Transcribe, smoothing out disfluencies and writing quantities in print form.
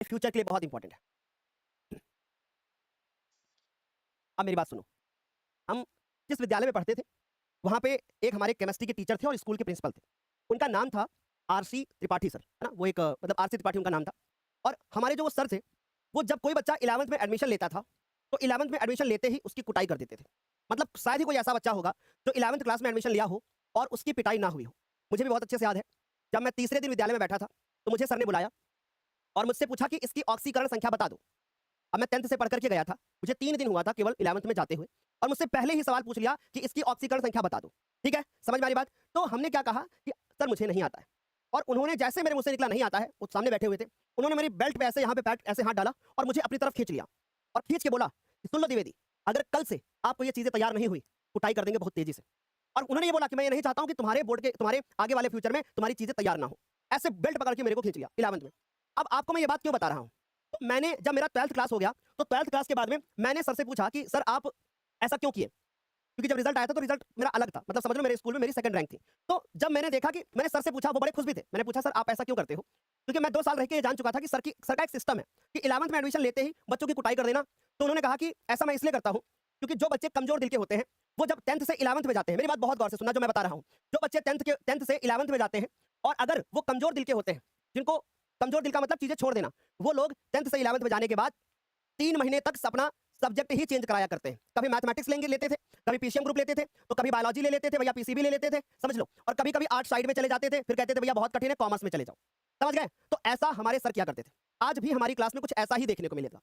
Future के लिए बहुत इंपॉर्टेंट है। अब मेरी बात सुनो, हम जिस विद्यालय में पढ़ते थे वहां पे एक हमारे केमिस्ट्री के टीचर थे और स्कूल के प्रिंसिपल थे। उनका नाम था आरसी त्रिपाठी सर, है ना। वो एक मतलब आरसी त्रिपाठी उनका नाम था। और हमारे जो वो सर थे, वो जब कोई बच्चा 11वीं में एडमिशन लेता था तो 11वीं में एडमिशन लेते ही उसकी कुटाई कर देते थे। मतलब शायद ही कोई ऐसा बच्चा होगा जो 11वीं क्लास में एडमिशन लिया हो और उसकी पिटाई ना हुई हो। मुझे भी बहुत अच्छे से याद है, जब मैं तीसरे दिन विद्यालय में बैठा था तो मुझे सर ने बुलाया और मुझसे पूछा कि इसकी ऑक्सीकरण संख्या बता दो। अब मैं 10th से पढ़ करके गया था, मुझे 3 दिन हुआ था केवल 11th में जाते हुए, और मुझसे पहले ही सवाल पूछ लिया कि इसकी ऑक्सीकरण संख्या बता दो। ठीक है, समझ में आ रही बात। तो हमने क्या कहा कि सर मुझे नहीं आता है, और उन्होंने जैसे मेरे मुंह से निकला नहीं आता है, वो सामने बैठे हुए थे, उन्होंने मेरी बेल्ट पे ऐसे यहाँ पे पैट ऐसे हाथ डाला और मुझे अपनी तरफ खींच लिया और खींच के बोला कि सुन लो द्विवेदी, अगर कल से आपको ये चीजें तैयार नहीं हुई कुटाई कर देंगे बहुत तेजी से। और उन्होंने ये बोला कि मैं ये नहीं चाहता हूं कि तुम्हारे बोर्ड के तुम्हारे आगे वाले फ्यूचर में तुम्हारी चीजें तैयार ना हो। ऐसे बेल्ट पकड़ के मेरे को खींच लिया 11th में। अब आपको मैं ये बात क्यों बता रहा हूं, तो मैंने जब मेरा 12th क्लास हो गया तो 12th क्लास के बाद में मैंने सर से पूछा कि सर आप ऐसा क्यों किए, क्योंकि जब रिजल्ट आया था तो रिजल्ट मेरा अलग था, मतलब समझ लो मेरे स्कूल में मेरी सेकंड रैंक थी। तो जब मैंने देखा कि मैंने सर से पूछा, वो बड़े खुश भी थे, मैंने पूछा सर आप ऐसा क्यों करते हो, क्योंकि मैं 2 साल रह के ये जान चुका था कि सर का एक सिस्टम है कि 11th में एडमिशन लेते ही बच्चों की कुटाई कर देना। तो उन्होंने कहा कि ऐसा मैं इसलिए करता हूं क्योंकि जो बच्चे कमजोर दिल के होते हैं वो जब 10th से 11th में जाते हैं, मेरी बात बहुत गौर से सुनना जो मैं बता रहा हूं, जो बच्चे 10th से 11th में जाते हैं और अगर वो कमजोर दिल के होते हैं, जिनको कमजोर दिल का मतलब चीजें छोड़ देना, वो लोग 10th से 11th में जाने के बाद 3 महीने तक अपना सब्जेक्ट ही चेंज कराया करते हैं। कभी मैथमेटिक्स लेते थे, कभी पीसीएम ग्रुप लेते थे, तो कभी बायोलॉजी ले लेते थे, भैया पीसीबी ले लेते थे, समझ लो। और कभी कभी आर्ट साइड में चले जाते थे, फिर कहते थे भैया बहुत कठिन है, कॉमर्स में चले जाओ। समझ गए। तो ऐसा हमारे सर किया करते थे। आज भी हमारी क्लास में कुछ ऐसा ही देखने को मिलेगा।